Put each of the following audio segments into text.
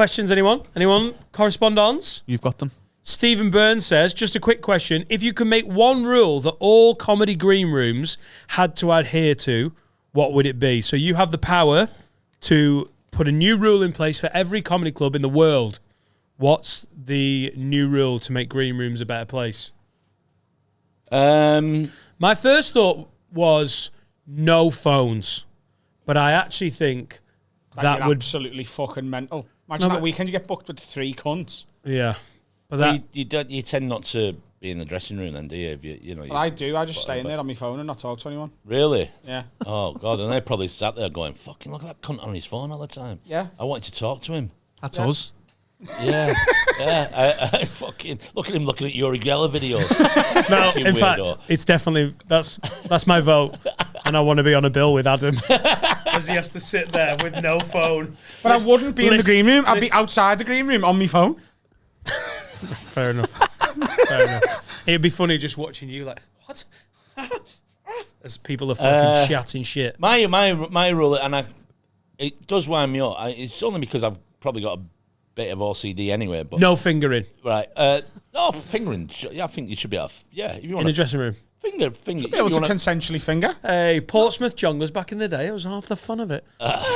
Questions, anyone? Anyone? Correspondence? You've got them. Stephen Burns says, just a quick question. If you could make one rule that all comedy green rooms had to adhere to, what would it be? So you have the power to put a new rule in place for every comedy club in the world. What's the new rule to make green rooms a better place? My first thought was no phones. But I actually think that would... absolutely fucking mental. Imagine that weekend you get booked with 3 cunts. Yeah. But you tend not to be in the dressing room then, do you? If you know. Well, I do. I just stay in there on my phone and not talk to anyone. Really? Yeah. Oh God! And they probably sat there going, "Fucking look at that cunt on his phone all the time." Yeah. I wanted to talk to him. That's us. Yeah. Yeah. I fucking look at him looking at Uri Geller videos. no, in weirdo. fact, it's definitely that's my vote, and I want to be on a bill with Adam as he has to sit there with no phone. But I wouldn't be in the green room. I'd be outside the green room on my phone. Fair enough. Fair enough. It'd be funny just watching you like, what? As people are fucking chatting shit. My rule, and it does wind me up. It's only because I've probably got a bit of OCD anyway. But no fingering. Right. No fingering. I think you should be able. Yeah. If you want in the dressing room. Finger. Should be able to consensually finger. Hey, Portsmouth jonglers back in the day. It was half the fun of it.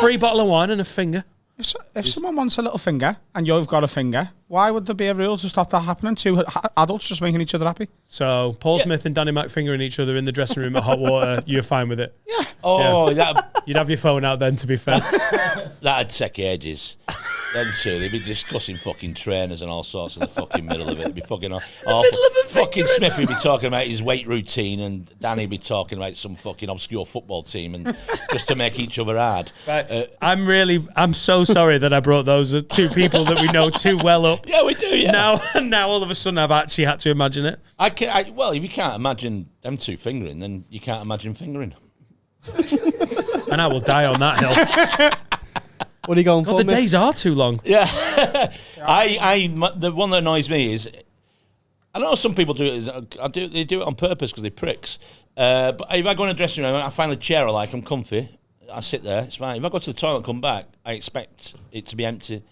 Free bottle of wine and a finger. If someone wants a little finger and you've got a finger, why would there be a rule to stop that happening? 2 adults just making each other happy. So Paul Smith and Danny Mac fingering each other in the dressing room at hot water. You're fine with it? Yeah. Oh, yeah. You'd have your phone out then, to be fair. That'd take ages. Them two, they'd be discussing fucking trainers and all sorts in the fucking middle of it. It'd be fucking awful. Fucking Smith would be talking about his weight routine and Danny would be talking about some fucking obscure football team and just to make each other hard. Right. I'm so sorry that I brought those 2 people that we know too well up. Yeah, we do, yeah. Now all of a sudden I've actually had to imagine it. Well, if you can't imagine them 2 fingering, then you can't imagine fingering. And I will die on that hill. What are you going for? The days are too long. Yeah. The one that annoys me is, I know some people do it. They do it on purpose because they're pricks. But if I go in a dressing room, I find a chair I like, I'm comfy. I sit there, it's fine. If I go to the toilet and come back, I expect it to be empty.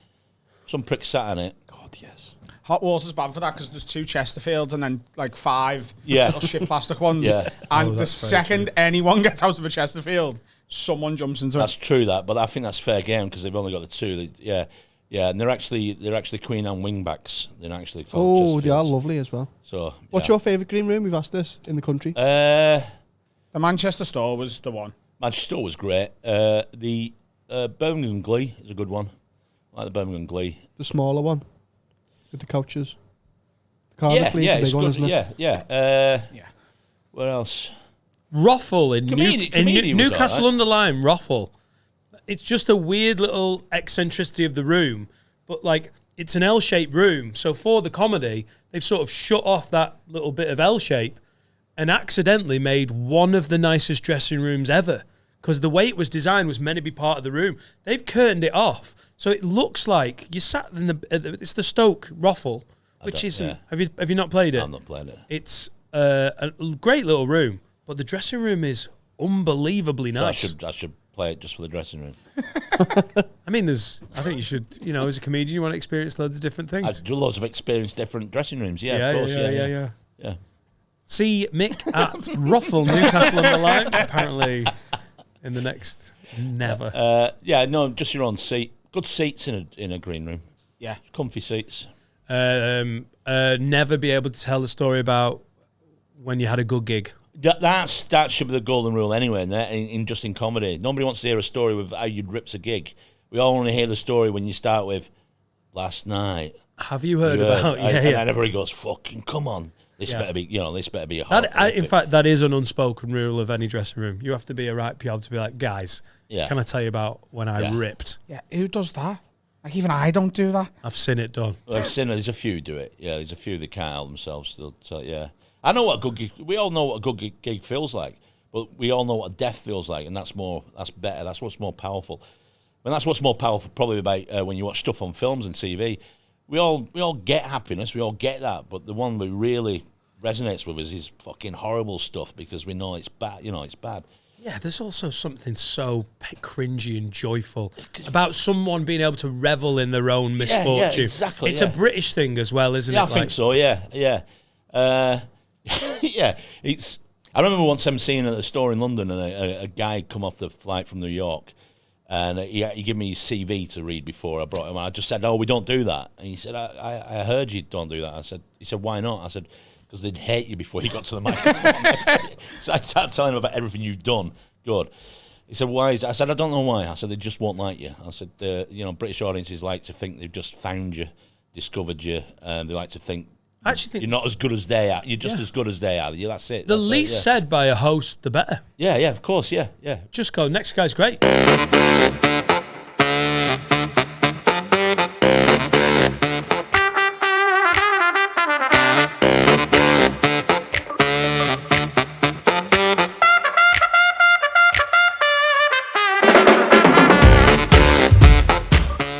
Some prick sat on it. God, yes. Hot water's bad for that because there's 2 Chesterfields and then like 5 Yeah. little shit plastic ones. Yeah. And the second anyone gets out of a Chesterfield, someone jumps into That's it. true, but I think that's fair game because they've only got the 2. Yeah, and they're actually Queen Anne wingbacks. They're actually called they are lovely as well. So, what's your favourite green room? We've asked this in the country. The Manchester store was the one. Manchester store was great. The Birmingham Glee is a good one. I like the Birmingham Glee. The smaller one with the couches. The Cardiff Glee's the big one, isn't it? Yeah. Where else? Roffle in Newcastle right. under Lyme. Roffle. It's just a weird little eccentricity of the room, but like it's an L-shaped room. So for the comedy, they've sort of shut off that little bit of L shape and accidentally made one of the nicest dressing rooms ever because the way it was designed was meant to be part of the room. They've curtained it off, so it looks like you sat in it's the Stoke Roffle, which isn't. Yeah. Have you not played it? I'm not playing it. It's a great little room. But the dressing room is unbelievably nice. So I should play it just for the dressing room. I mean, I think you should, as a comedian, you want to experience loads of different things. I do loads of experience different dressing rooms. Yeah, of course. Yeah. See Mick at Roffle, Newcastle under Lyme, apparently in the next never. Just your own seat. Good seats in a green room. Yeah. Comfy seats. Never be able to tell the story about when you had a good gig. That should be the golden rule anyway. In comedy, nobody wants to hear a story with how you'd ripped a gig. We all want to hear the story when you start with last night. Have you heard about? And everybody goes, "Fucking come on." This better be, this better be a hard. In fact, that is an unspoken rule of any dressing room. You have to be a right PO to be like, guys, can I tell you about when I ripped? Yeah, who does that? Like even I don't do that. I've seen it done. There's a few do it. Yeah, there's a few that can't help themselves. I know what a good gig. We all know what a good gig feels like, but we all know what a death feels like, and that's better. That's what's more powerful. And that's what's more powerful probably about when you watch stuff on films and TV. We all get happiness, we all get that, but the one that really resonates with us is fucking horrible stuff because we know it's bad. It's bad. Yeah, there's also something so cringy and joyful about someone being able to revel in their own misfortune. Yeah, exactly. It's a British thing as well, isn't it? Yeah, I think so. Yeah. Yeah. It's. I remember once I'm seeing at a store in London, and a guy come off the flight from New York, and he gave me his CV to read before I brought him. I just said, "Oh, we don't do that." And he said, "I heard you don't do that." He said, "Why not?" I said, "Because they'd hate you before you got to the microphone." So I started telling him about everything you've done. Good. He said, "Why is that?" I said, "I don't know why." I said, "They just won't like you." I said, British audiences like to think they've just found you, discovered you, and they like to think I actually think you're not as good as they are. You're just as good as they are. That's it. The That's least it, yeah. said by a host, the better. Yeah, of course, yeah. Just go, next guy's great.